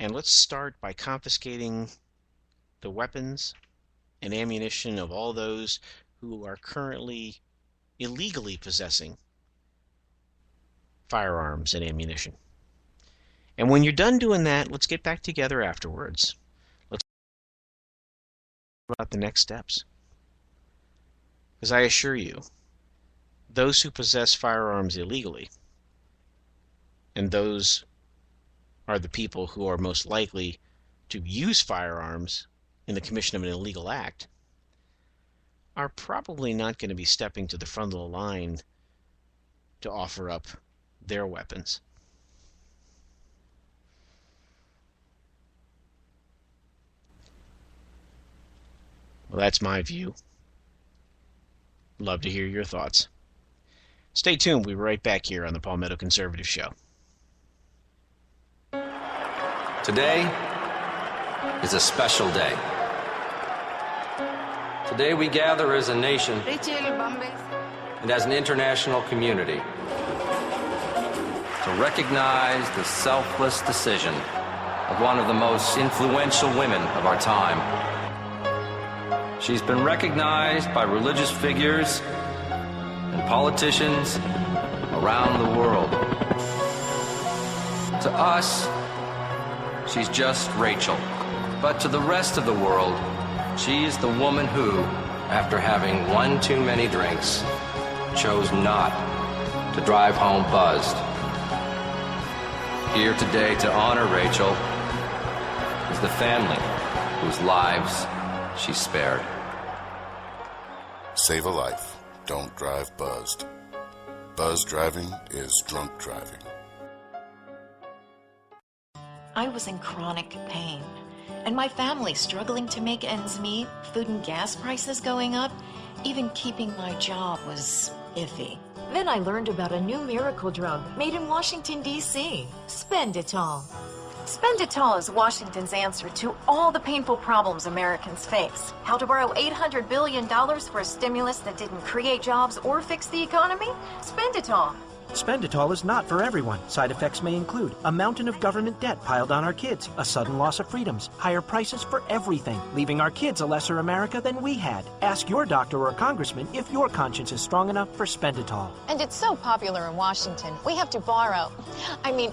And let's start by confiscating the weapons and ammunition of all those who are currently illegally possessing firearms and ammunition. And when you're done doing that, let's get back together afterwards. Let's talk about the next steps. Because I assure you, those who possess firearms illegally, and those are the people who are most likely to use firearms in the commission of an illegal act, are probably not going to be stepping to the front of the line to offer up their weapons. Well, that's my view. Love to hear your thoughts. Stay tuned. We'll be right back here on the Palmetto Conservative Show. Today is a special day. Today we gather as a nation and as an international community to recognize the selfless decision of one of the most influential women of our time. She's been recognized by religious figures and politicians around the world. To us, she's just Rachel. But to the rest of the world, she is the woman who, after having one too many drinks, chose not to drive home buzzed. Here today to honor Rachel is the family whose lives she spared. Save a life. Don't drive buzzed. Buzz driving is drunk driving. I was in chronic pain, and my family struggling to make ends meet, food and gas prices going up, even keeping my job was iffy. Then I learned about a new miracle drug made in Washington, D.C., Spenditol. Spenditol is Washington's answer to all the painful problems Americans face. How to borrow $800 billion for a stimulus that didn't create jobs or fix the economy? Spenditol. Spenditol is not for everyone. Side effects may include a mountain of government debt piled on our kids, a sudden loss of freedoms, higher prices for everything, leaving our kids a lesser America than we had. Ask your doctor or congressman if your conscience is strong enough for Spenditol. And it's so popular in Washington, we have to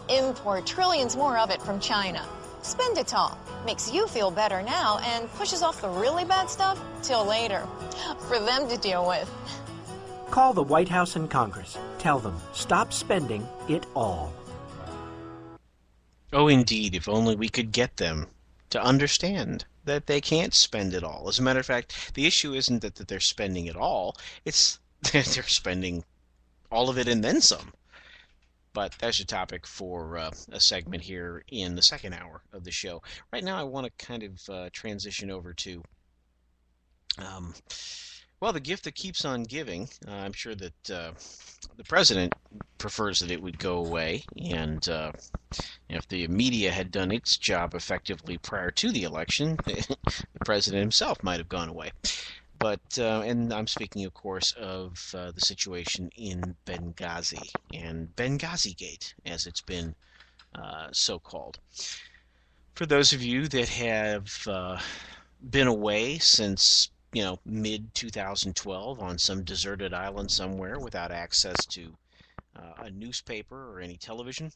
import trillions more of it from China. Spenditol makes you feel better now and pushes off the really bad stuff till later, for them to deal with. Call the White House and Congress. Tell them, stop spending it all. Oh, indeed, if only we could get them to understand that they can't spend it all. As a matter of fact, the issue isn't that they're spending it all, it's that they're spending all of it and then some. But that's your topic for a segment here in the second hour of the show. Right now I want to kind of transition over to well, the gift that keeps on giving. I'm sure that the president prefers that it would go away, and if the media had done its job effectively prior to the election, the president himself might have gone away. But, and I'm speaking, of course, of the situation in Benghazi, and Benghazi Gate, as it's been so called. For those of you that have been away since mid-2012 on some deserted island somewhere without access to a newspaper or any television,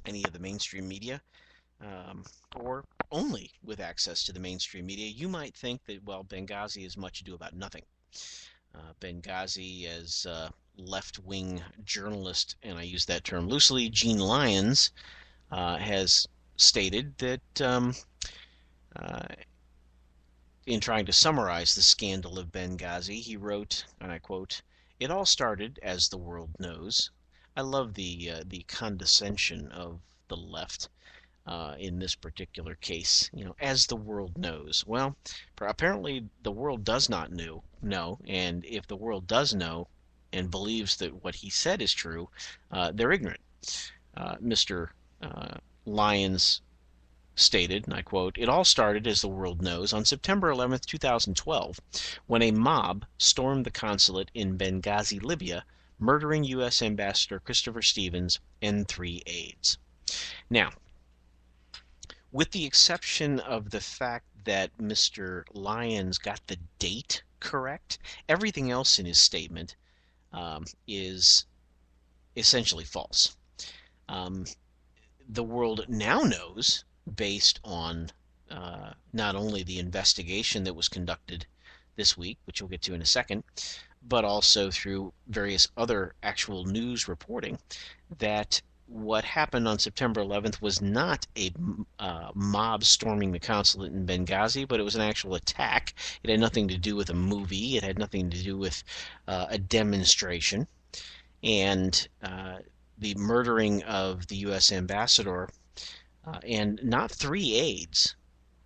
any of the mainstream media, or only with access to the mainstream media, you might think that, well, Benghazi is much ado about nothing. Benghazi, as left-wing journalist, and I use that term loosely, Gene Lyons, has stated that in trying to summarize the scandal of Benghazi, he wrote, and I quote, "It all started, as the world knows." I love the condescension of the left in this particular case. As the world knows. Well, apparently the world does not know, and if the world does know and believes that what he said is true, they're ignorant. Mr. Lyons stated, and I quote, "It all started, as the world knows, on September 11th, 2012, when a mob stormed the consulate in Benghazi, Libya, murdering U.S. Ambassador Christopher Stevens and 3 aides." Now, with the exception of the fact that Mr. Lyons got the date correct, everything else in his statement is essentially false. The world now knows, based on not only the investigation that was conducted this week, which we'll get to in a second, but also through various other actual news reporting, that what happened on September 11th was not a mob storming the consulate in Benghazi, but it was an actual attack. It had nothing to do with a movie. It had nothing to do with a demonstration. And the murdering of the U.S. ambassador, and not 3 aides,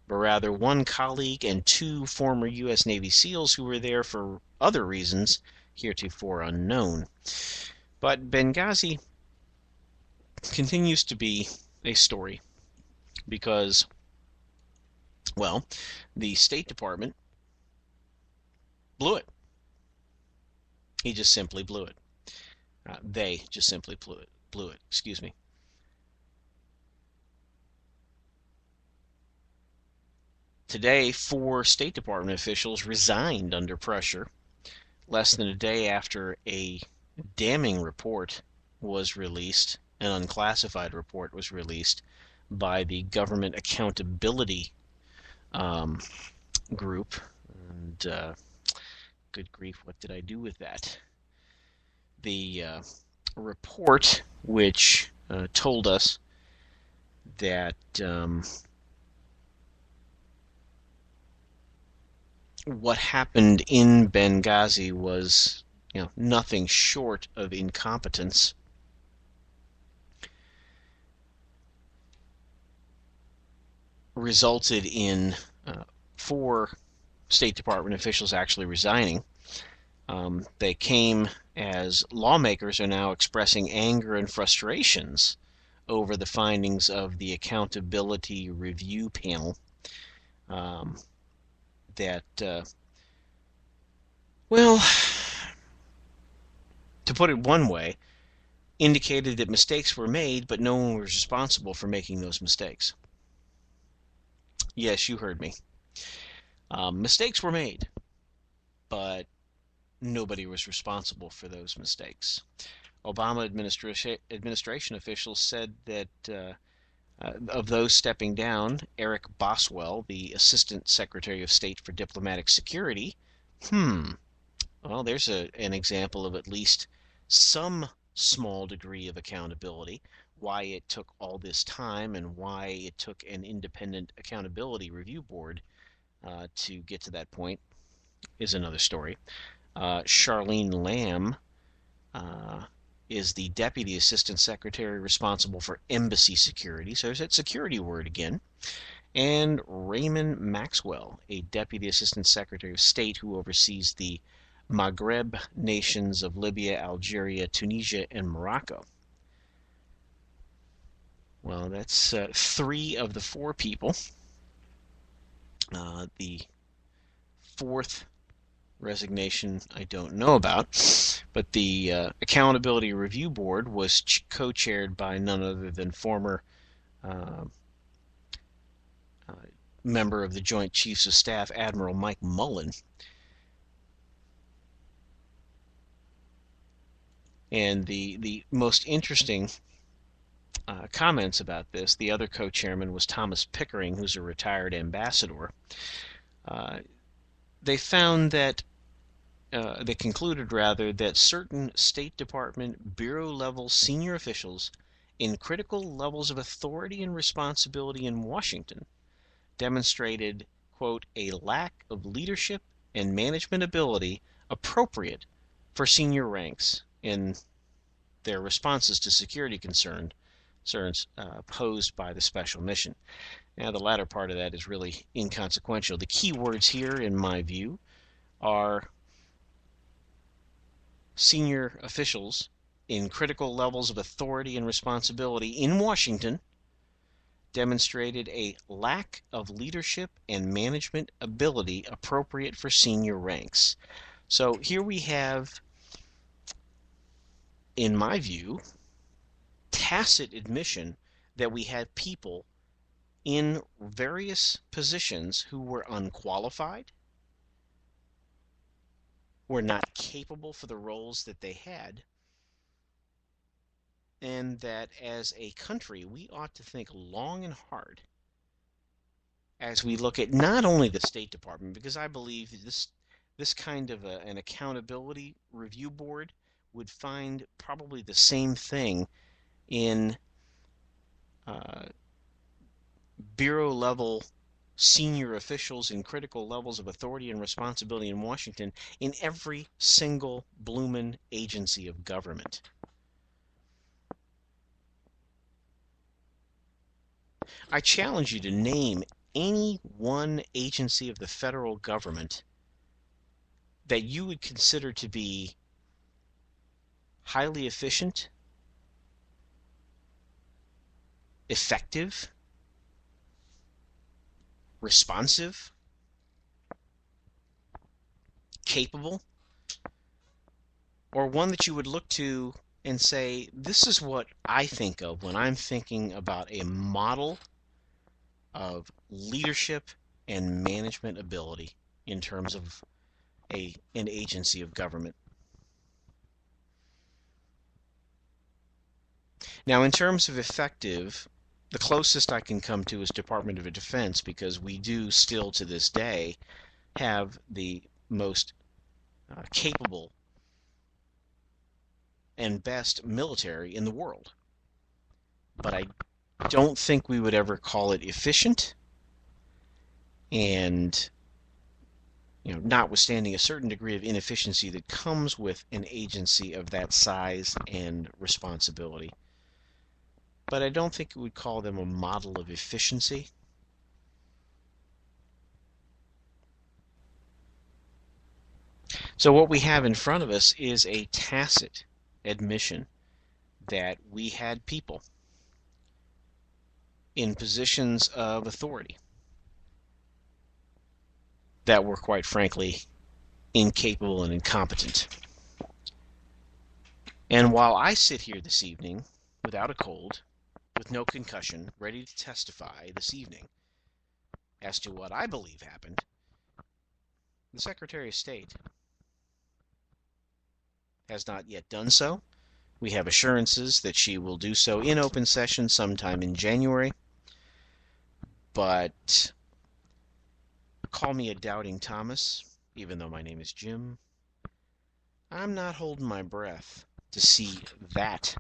but rather 1 colleague and 2 former U.S. Navy SEALs who were there for other reasons heretofore unknown. But Benghazi continues to be a story because, well, the State Department blew it. He just simply blew it. They just simply blew it. Excuse me. Today, 4 State Department officials resigned under pressure, less than a day after a damning report was released, an unclassified report was released by the Government Accountability Group. And good grief, what did I do with that? The report, which told us that what happened in Benghazi was, nothing short of incompetence. Resulted in 4 State Department officials actually resigning. They came as lawmakers are now expressing anger and frustrations over the findings of the Accountability Review Panel. That, well, to put it one way, indicated that mistakes were made, but no one was responsible for making those mistakes. Yes, you heard me. Mistakes were made, but nobody was responsible for those mistakes. Obama administration officials said that of those stepping down, Eric Boswell, the Assistant Secretary of State for Diplomatic Security, well, there's an example of at least some small degree of accountability. Why it took all this time and why it took an independent accountability review board to get to that point is another story. Charlene Lamb is the Deputy Assistant Secretary responsible for embassy security. So there's that security word again. And Raymond Maxwell, a Deputy Assistant Secretary of State who oversees the Maghreb nations of Libya, Algeria, Tunisia, and Morocco. Well, that's 3 of the 4 people. The 4th resignation I don't know about, but the Accountability Review Board was co-chaired by none other than former member of the Joint Chiefs of Staff, Admiral Mike Mullen. And the most interesting comments about this, the other co-chairman was Thomas Pickering, who's a retired ambassador. They found that they concluded that certain State Department bureau-level senior officials in critical levels of authority and responsibility in Washington demonstrated, quote, a lack of leadership and management ability appropriate for senior ranks in their responses to security concerns posed by the special mission. Now, the latter part of that is really inconsequential. The key words here, in my view, are senior officials in critical levels of authority and responsibility in Washington demonstrated a lack of leadership and management ability appropriate for senior ranks. So here we have, in my view, tacit admission that we had people in various positions who were unqualified, were not capable for the roles that they had, and that as a country we ought to think long and hard as we look at not only the State Department, because I believe this kind of an accountability review board would find probably the same thing in bureau-level senior officials in critical levels of authority and responsibility in Washington, in every single bloomin' agency of government. I challenge you to name any one agency of the federal government that you would consider to be highly efficient, effective, responsive, capable, or one that you would look to and say, this is what I think of when I'm thinking about a model of leadership and management ability in terms of an agency of government. Now, in terms of effective, the closest I can come to is Department of Defense, because we do still to this day have the most capable and best military in the world. But I don't think we would ever call it efficient, and notwithstanding a certain degree of inefficiency that comes with an agency of that size and responsibility. But I don't think we would call them a model of efficiency. So what we have in front of us is a tacit admission that we had people in positions of authority that were, quite frankly, incapable and incompetent. And while I sit here this evening without a cold, with no concussion, ready to testify this evening as to what I believe happened, the Secretary of State has not yet done so. We have assurances that she will do so in open session sometime in January. But call me a doubting Thomas, even though my name is Jim. I'm not holding my breath to see that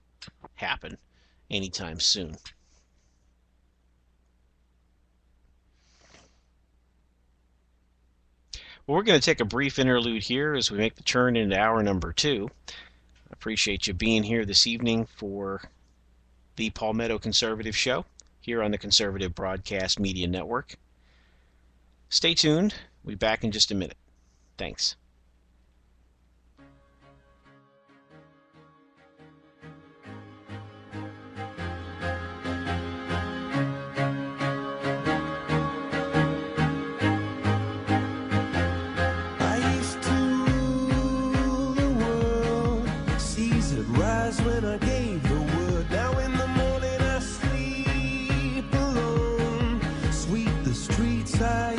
happen anytime soon. Well, we're going to take a brief interlude here as we make the turn into hour number 2. I appreciate you being here this evening for the Palmetto Conservative Show here on the Conservative Broadcast Media Network. Stay tuned. We'll be back in just a minute. Thanks. Sweep the streets I